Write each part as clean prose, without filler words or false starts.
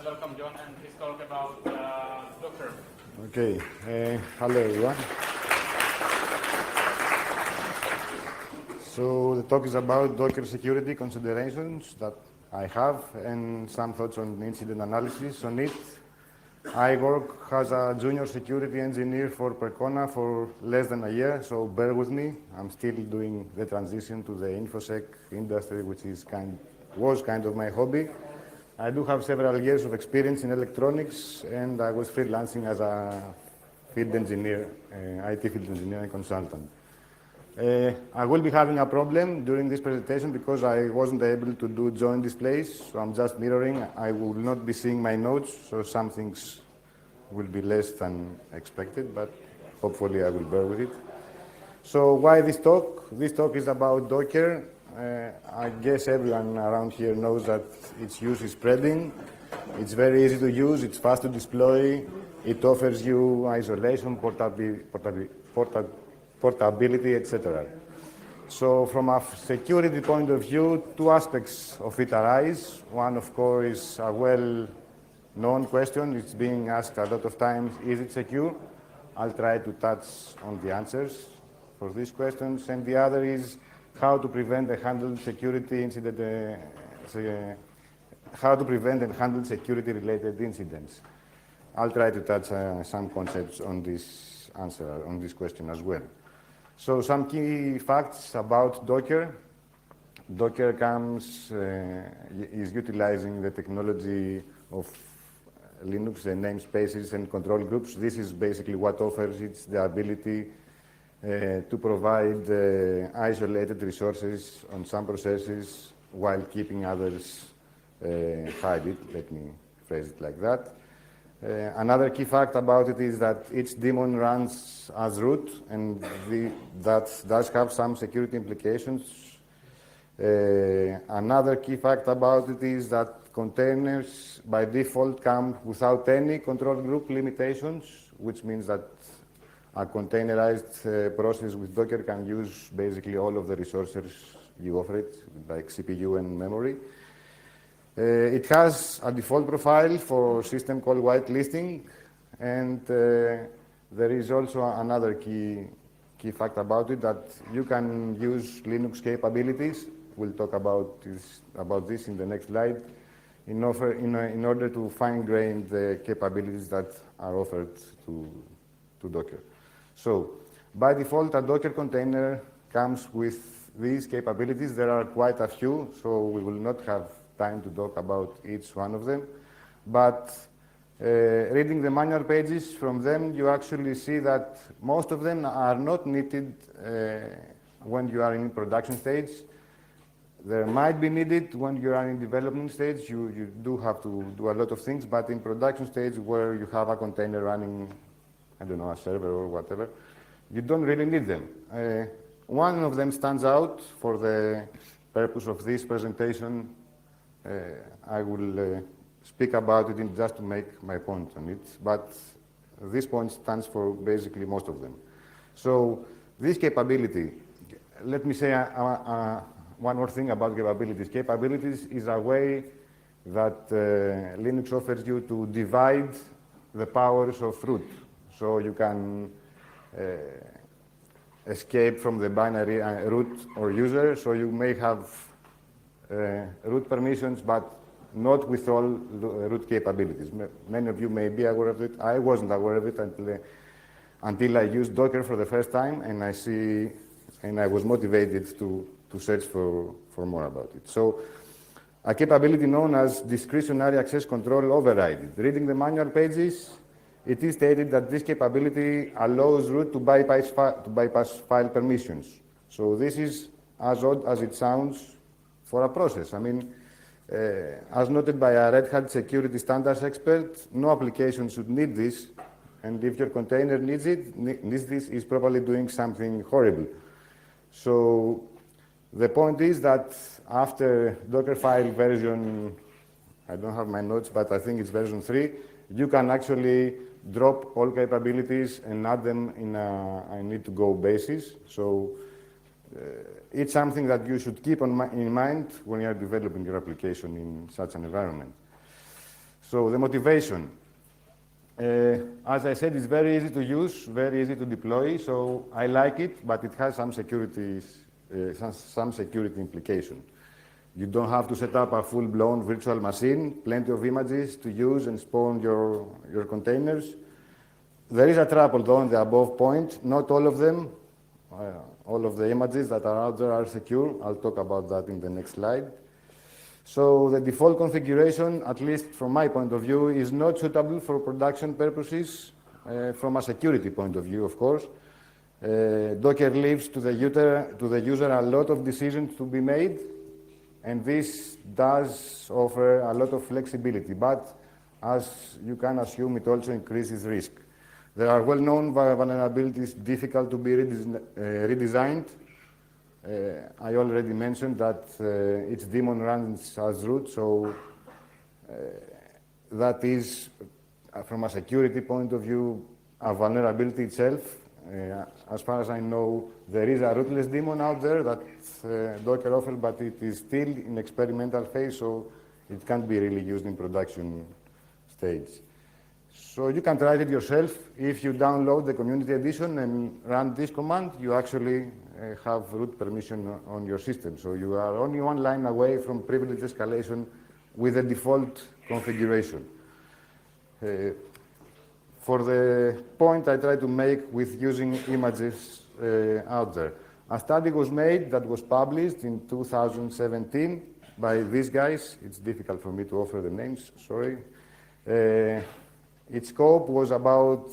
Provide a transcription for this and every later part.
let's welcome John and his talk about Docker. Okay. Hello, everyone. So the talk is about Docker security considerations that I have and some thoughts on incident analysis on it. I work as a junior security engineer for Percona for less than a year, so bear with me. I'm still doing the transition to the InfoSec industry, which was kind of my hobby. I do have several years of experience in electronics, and I was freelancing as a field engineer, IT field engineer and consultant. I will be having a problem during this presentation because I wasn't able to do join displays, so I'm just mirroring. I will not be seeing my notes, so some things will be less than expected, but hopefully I will bear with it. So why this talk? This talk is about Docker. I guess everyone around here knows that its use is spreading. It's very easy to use, it's fast to deploy, it offers you isolation, portability, etc. So from a security point of view, two aspects of it arise. One, of course, is a well-known question. It's being asked a lot of times, is it secure? I'll try to touch on the answers for these questions. And the other is how to prevent and handle security incident, how to prevent and handle security-related incidents. I'll try to touch some concepts on this answer, on this question as well. So some key facts about Docker. Docker is utilizing the technology of Linux, the namespaces and control groups. This is basically what offers it the ability to provide isolated resources on some processes while keeping others private. Let me phrase it like that. Another key fact about it is that each daemon runs as root, and that does have some security implications. Another key fact about it is that containers by default come without any control group limitations, which means that a containerized process with Docker can use basically all of the resources you offer it, like CPU and memory. It has a default profile for system call whitelisting, and there is also another key fact about it, that you can use Linux capabilities. We'll talk about this in the next slide, in order to fine-grain the capabilities that are offered to Docker. So, by default, a Docker container comes with these capabilities. There are quite a few, so we will not have time to talk about each one of them. But reading the manual pages from them, you actually see that most of them are not needed when you are in production stage. They might be needed when you are in development stage. You do have to do a lot of things, but in production stage where you have a container running, I don't know, a server or whatever, you don't really need them. One of them stands out for the purpose of this presentation. I will speak about it just to make my point on it, but this point stands for basically most of them. So this capability, let me say one more thing about capabilities. Capabilities is a way that Linux offers you to divide the powers of root. So you can escape from the binary root or user. So you may have root permissions, but not with all root capabilities. Many of you may be aware of it. I wasn't aware of it until I used Docker for the first time, and I was motivated to search for more about it. So a capability known as discretionary access control override. Reading the manual pages, it is stated that this capability allows root to bypass file permissions. So this is as odd as it sounds for a process. I mean, as noted by a Red Hat security standards expert, no application should need this, and if your container needs this, it's probably doing something horrible. So the point is that after Dockerfile version, I don't have my notes, but I think it's version 3, you can actually drop all capabilities and add them in a need-to-go basis. So it's something that you should keep in mind when you are developing your application in such an environment. So the motivation. As I said, it's very easy to use, very easy to deploy, so I like it, but it has some security implication. You don't have to set up a full-blown virtual machine, plenty of images to use and spawn your containers. There is a trap, although, on the above point. Not all of them, all of the images that are out there are secure. I'll talk about that in the next slide. So the default configuration, at least from my point of view, is not suitable for production purposes from a security point of view, of course. Docker leaves to the user a lot of decisions to be made, and this does offer a lot of flexibility, but as you can assume, it also increases risk. There are well-known vulnerabilities difficult to be redesigned. I already mentioned that each daemon runs as root, so that is, from a security point of view, a vulnerability itself. As far as I know, there is a rootless daemon out there that Docker offers, but it is still in experimental phase, so it can't be really used in production stage. So you can try it yourself. If you download the community edition and run this command, you actually have root permission on your system. So you are only one line away from privilege escalation with the default configuration. For the point I try to make with using images out there, a study was made that was published in 2017 by these guys. It's difficult for me to offer the names, sorry. Its scope was about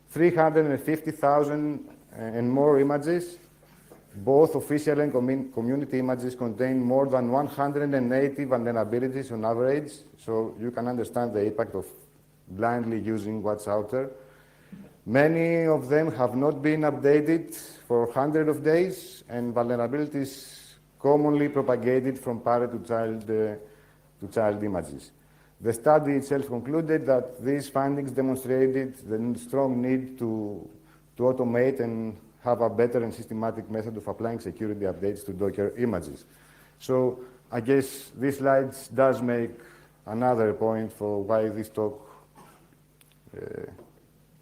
350,000 and more images. Both official and community images contain more than 180 vulnerabilities on average, so you can understand the impact of blindly using what's out there. Many of them have not been updated for hundreds of days, and vulnerabilities commonly propagated from parent to child images. The study itself concluded that these findings demonstrated the strong need to automate and have a better and systematic method of applying security updates to Docker images. So I guess this slide does make another point for why this talk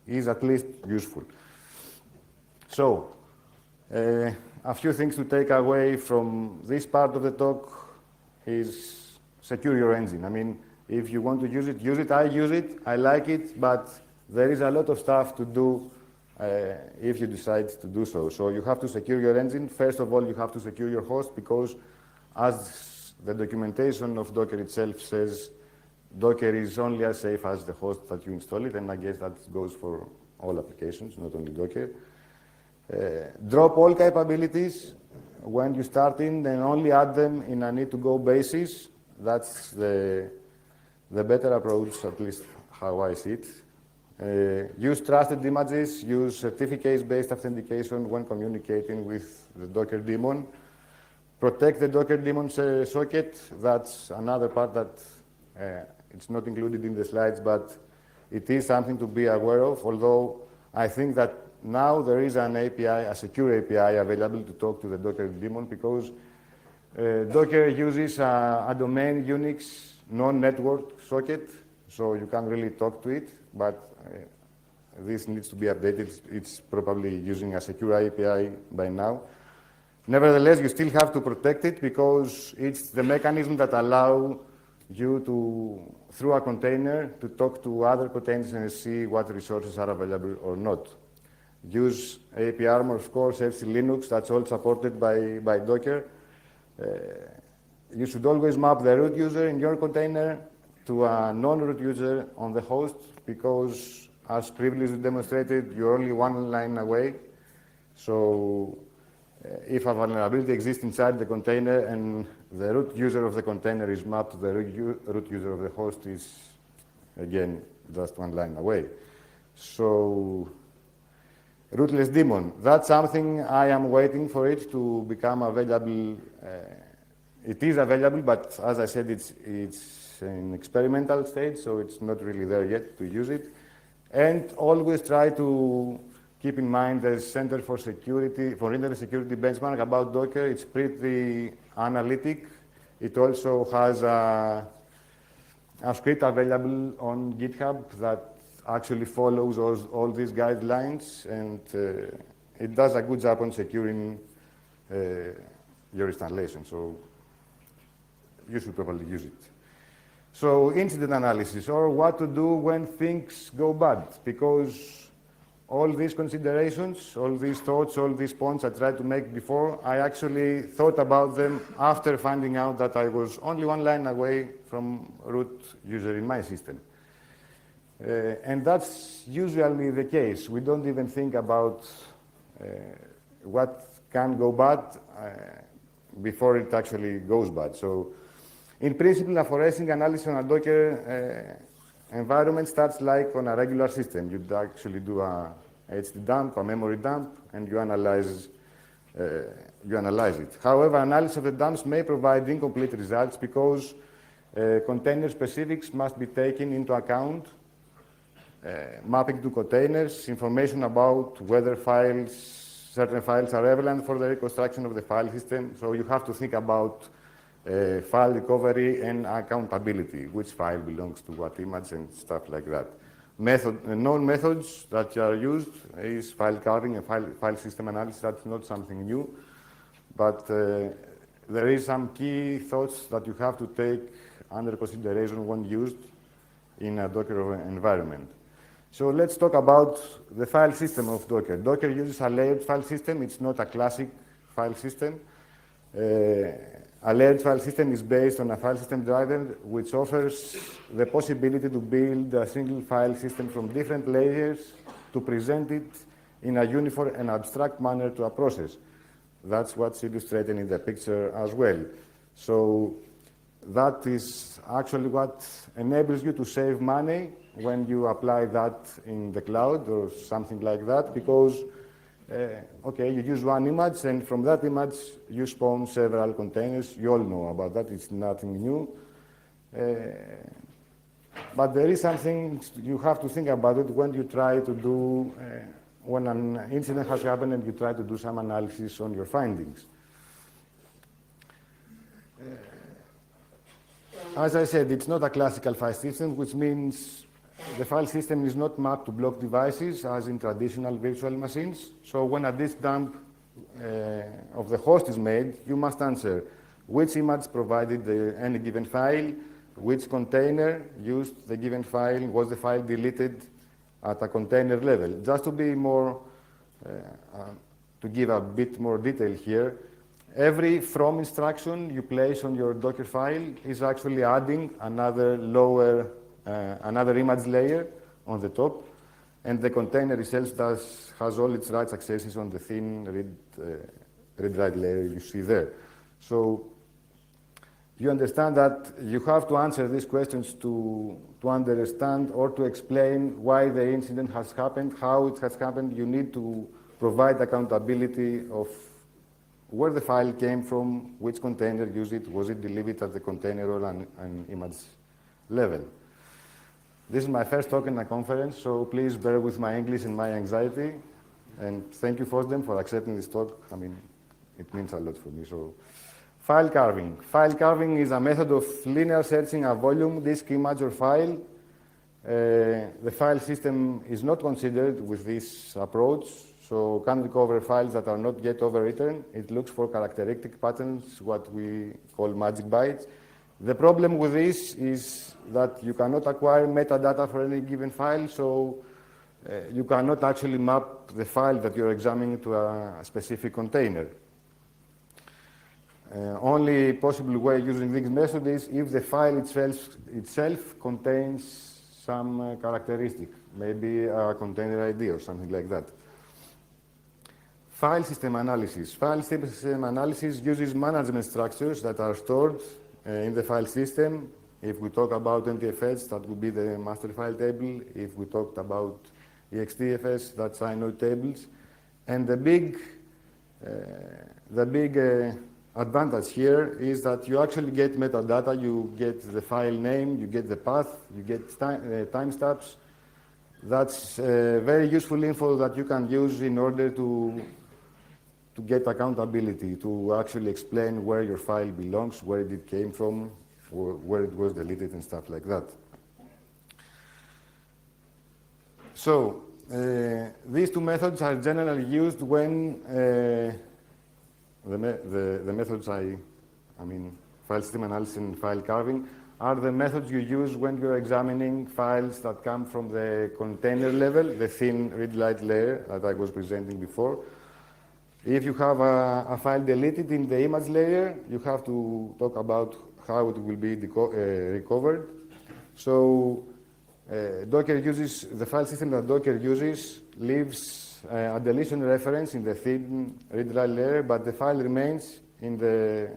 is at least useful. So a few things to take away from this part of the talk is secure your engine. I mean, if you want to use it, use it. I use it. I like it, but there is a lot of stuff to do if you decide to do so. So you have to secure your engine. First of all, you have to secure your host because, as the documentation of Docker itself says, Docker is only as safe as the host that you install it, and I guess that goes for all applications, not only Docker. Drop all capabilities when you start in, and only add them in a need-to-go basis. That's the better approach, at least how I see it. Use trusted images, use certificates-based authentication when communicating with the Docker daemon. Protect the Docker daemon socket. That's another part that it's not included in the slides, but it is something to be aware of, although I think that now there is an API, a secure API available to talk to the Docker daemon because Docker uses a domain Unix non-network socket, so you can't really talk to it, but this needs to be updated. It's probably using a secure API by now. Nevertheless, you still have to protect it because it's the mechanism that allows you to, through a container, to talk to other containers and see what resources are available or not. Use AP Armor, of course, FC Linux, that's all supported by Docker. You should always map the root user in your container to a non-root user on the host because, as previously demonstrated, you're only one line away. So if a vulnerability exists inside the container and the root user of the container is mapped to the root user of the host is, again, just one line away. So rootless daemon, that's something I am waiting for it to become available. It is available, but as I said, it's in experimental stage, so it's not really there yet to use it. And always try to keep in mind the Center for Internet Security benchmark about Docker. It's pretty analytic. It also has a script available on GitHub that actually follows all these guidelines, and it does a good job on securing your installation. So you should probably use it. So incident analysis, or what to do when things go bad, because all these considerations, all these thoughts, all these points I tried to make before, I actually thought about them after finding out that I was only one line away from root user in my system. And that's usually the case. We don't even think about what can go bad before it actually goes bad. So in principle, a forensic analysis on a Docker environment starts like on a regular system. You'd actually do a HD dump, a memory dump, and you analyze it. However, analysis of the dumps may provide incomplete results because container specifics must be taken into account. Mapping to containers, information about whether certain files are relevant for the reconstruction of the file system. So you have to think about file recovery and accountability, which file belongs to what image and stuff like that. Known methods that are used is file carving and file system analysis. That's not something new, but there is some key thoughts that you have to take under consideration when used in a Docker environment. So let's talk about the file system of Docker. Docker uses a layered file system. It's not a classic file system. A layered file system is based on a file system driver, which offers the possibility to build a single file system from different layers to present it in a uniform and abstract manner to a process. That's what's illustrated in the picture as well. So that is actually what enables you to save money when you apply that in the cloud or something like that, because okay, you use one image, and from that image, you spawn several containers. You all know about that. It's nothing new. But there is something you have to think about it when you try to do, when an incident has happened and you try to do some analysis on your findings. As I said, it's not a classical file system, which means the file system is not mapped to block devices as in traditional virtual machines. So when a disk dump of the host is made, you must answer which image provided any given file, which container used the given file, was the file deleted at a container level. Just to be more, to give a bit more detail here, every from instruction you place on your Docker file is actually adding another another image layer on the top, and the container itself has all its writes accesses on the thin read-write layer you see there. So you understand that you have to answer these questions to understand or to explain why the incident has happened, how it has happened. You need to provide accountability of where the file came from, which container used it, was it delivered at the container or an image level. This is my first talk in a conference, so please bear with my English and my anxiety. And thank you, FOSDEM, for accepting this talk. I mean, it means a lot for me. So, file carving. File carving is a method of linear searching a volume, disk, image, or file. The file system is not considered with this approach, so can recover files that are not yet overwritten. It looks for characteristic patterns, what we call magic bytes. The problem with this is that you cannot acquire metadata for any given file, so you cannot actually map the file that you're examining to a specific container. Only possible way using this method is if the file itself contains some characteristic, maybe a container ID or something like that. File system analysis. File system analysis uses management structures that are stored in the file system. If we talk about NTFS, that would be the master file table. If we talked about EXTFS, that's inode tables. And the big advantage here is that you actually get metadata. You get the file name, you get the path, you get timestamps. That's very useful info that you can use in order to get accountability, to actually explain where your file belongs, where it came from, where it was deleted and stuff like that. So these two methods are generally used when the methods I mean, file system analysis and file carving, are the methods you use when you're examining files that come from the container level, the thin read-write layer that I was presenting before. If you have a file deleted in the image layer, you have to talk about how it will be recovered. So Docker uses, the file system that Docker uses leaves a deletion reference in the thin read-write layer, but the file remains in the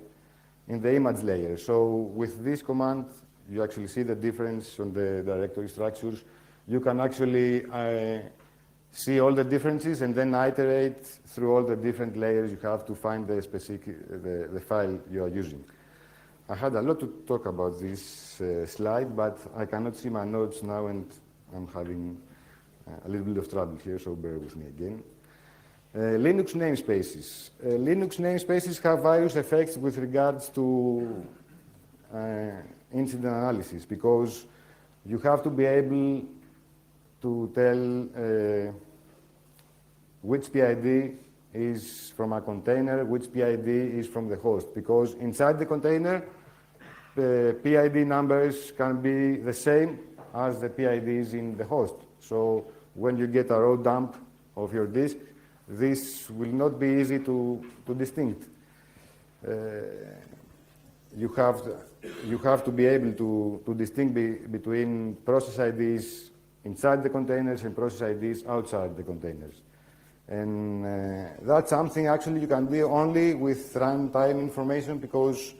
image layer. So with this command, you actually see the difference on the directory structures. You can actually see all the differences and then iterate through all the different layers you have to find the specific the file you are using. I had a lot to talk about this slide, but I cannot see my notes now, and I'm having a little bit of trouble here, so bear with me again. Linux namespaces. Linux namespaces have various effects with regards to incident analysis, because you have to be able to tell which PID is from a container, which PID is from the host, because inside the container, the PID numbers can be the same as the PIDs in the host. So when you get a raw dump of your disk, this will not be easy to distinct. You have to be able to distinguish between process IDs inside the containers and process IDs outside the containers. And that's something actually you can do only with runtime information, because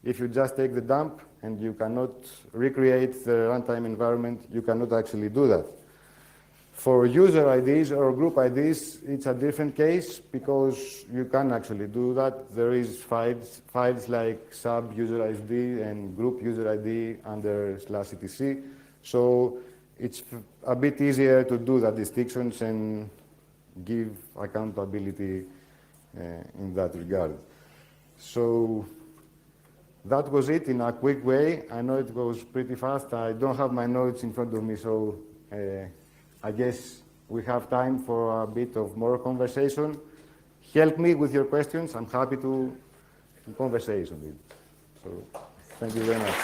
if you just take the dump and you cannot recreate the runtime environment, you cannot actually do that. For user IDs or group IDs, it's a different case, because you can actually do that. There is files like sub user ID and group user ID under /etc. So it's a bit easier to do the distinctions and give accountability in that regard. So that was it in a quick way. I know it goes pretty fast. I don't have my notes in front of me, so I guess we have time for a bit of more conversation. Help me with your questions. I'm happy to conversate on it. So thank you very much.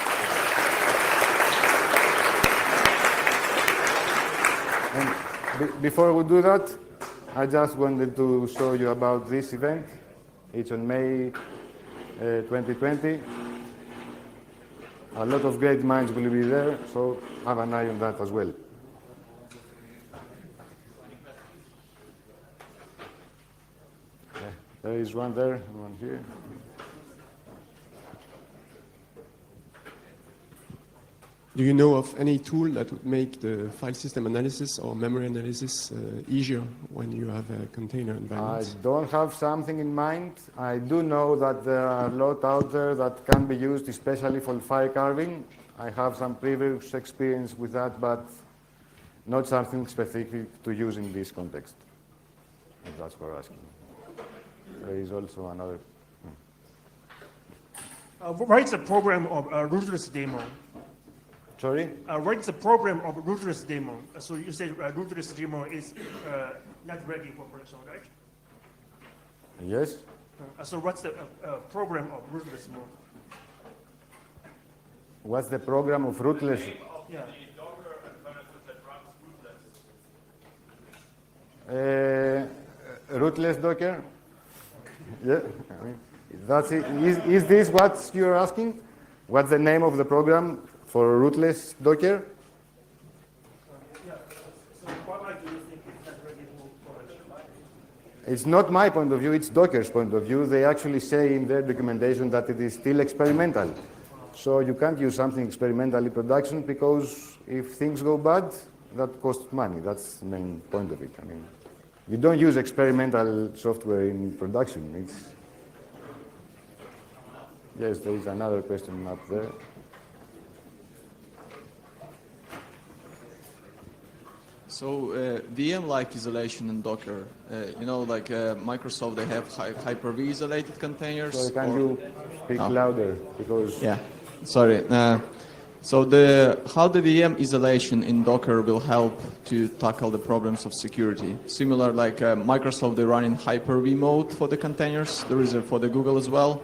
And before we do that, I just wanted to show you about this event. It's on May 2020. A lot of great minds will be there, so have an eye on that as well. There is one there, one here. Do you know of any tool that would make the file system analysis or memory analysis easier when you have a container environment? I don't have something in mind. I do know that there are a lot out there that can be used, especially for file carving. I have some previous experience with that, but not something specific to use in this context, if that's what you're asking. There is also another. Write the program of rootless demo. Sorry? Write the program of rootless demo. So you say rootless demo is not ready for production, right? Yes? So what's the program of rootless mode? What's the program of rootless? Yeah. Rootless Docker? Yeah, I mean, that's it. Is this what you're asking? What's the name of the program for rootless Docker? Yeah. So why do you think it's not ready for production? It's not my point of view, it's Docker's point of view. They actually say in their documentation that it is still experimental. So you can't use something experimental in production, because if things go bad, that costs money. That's the main point of it. I mean, you don't use experimental software in production. Yes, there is another question up there. So VM-like isolation in Docker, like Microsoft, they have Hyper-V isolated containers. So can you speak louder? Because yeah. Sorry. So how the VM isolation in Docker will help to tackle the problems of security? Similar like Microsoft, they run in Hyper-V mode for the containers. There is for the Google as well,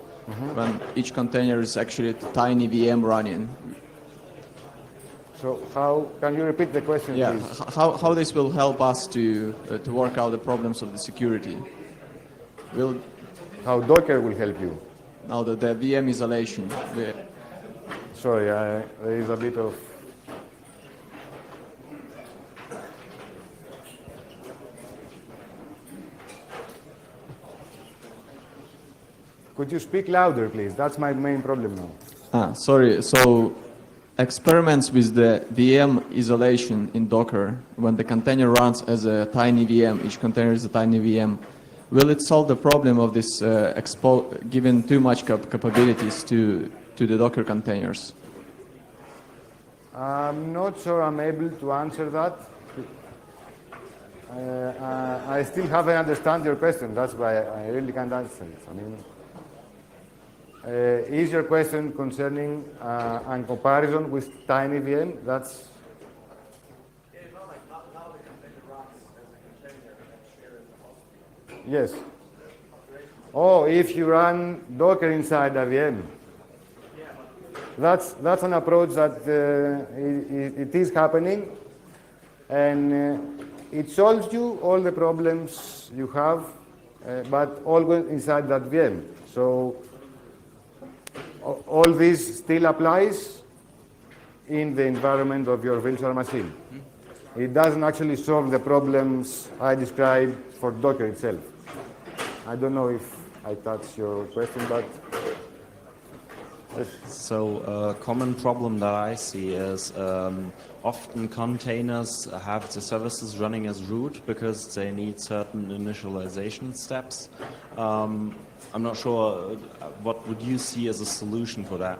when each container is actually a tiny VM running. So how, can you repeat the question, Yeah, please? how this will help us to work out the problems of the security? Will How Docker will help you? now the VM isolation. Sorry, there is a bit of... Could you speak louder, please? That's my main problem now. Sorry. So experiments with the VM isolation in Docker, when the container runs as a tiny VM, each container is a tiny VM, will it solve the problem of this giving too much capabilities to the Docker containers? I'm not sure I'm able to answer that. I still haven't understand your question. That's why I really can't answer it. I mean, is your question concerning a comparison with tiny VM? That's... Yes. Oh, if you run Docker inside a VM. That's an approach that it is happening, and it solves you all the problems you have, but all go inside that VM. So all this still applies in the environment of your virtual machine. It doesn't actually solve the problems I described for Docker itself. I don't know if I touched your question, but... So a common problem that I see is often containers have the services running as root because they need certain initialization steps. I'm not sure, what would you see as a solution for that?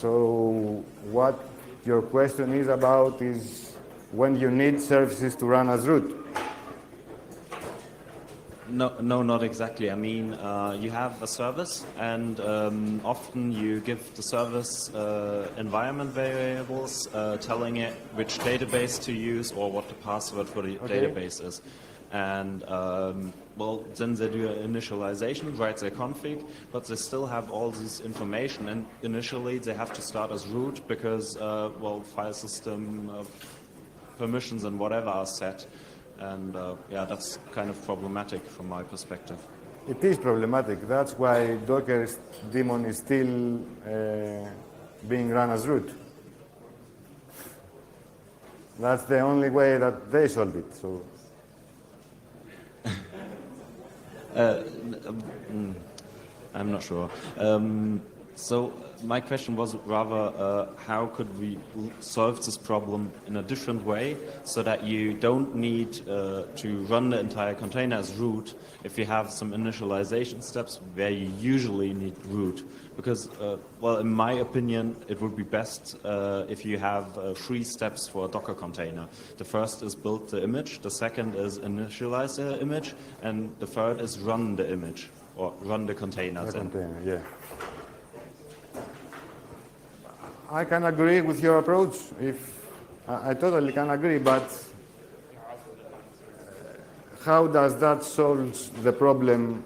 So what your question is about is when you need services to run as root. No, not exactly. I mean, you have a service, and often you give the service environment variables telling it which database to use or what the password for the database is. And, well, then they do an initialization, write their config, but they still have all this information. And initially, they have to start as root because, well, file system permissions and whatever are set. And yeah, that's kind of problematic from my perspective. It is problematic. That's why Docker's daemon is still being run as root. That's the only way that they solve it. So. I'm not sure. So my question was rather, how could we solve this problem in a different way so that you don't need to run the entire container as root if you have some initialization steps where you usually need root? Because, well, in my opinion, it would be best if you have 3 steps for a Docker container. The first is build the image, the second is initialize the image, and the third is run the image, or run the container. The container, yeah. I can agree with your approach. I totally can agree, but how does that solve the problem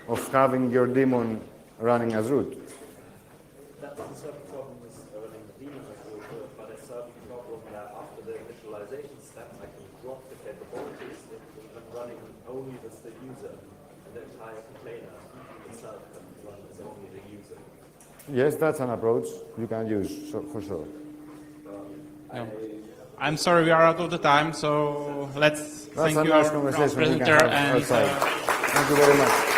of having your daemon running as root? That's a certain problem with running the daemon as root, but a certain problem that after the initialization step, I can drop the capabilities and running only with the user, and the entire container itself can run as only the user. Yes, that's an approach you can use, for sure. I'm sorry, we are out of the time, so let's That's thank a you nice our conversation we can presenter have and outside. Thank you very much.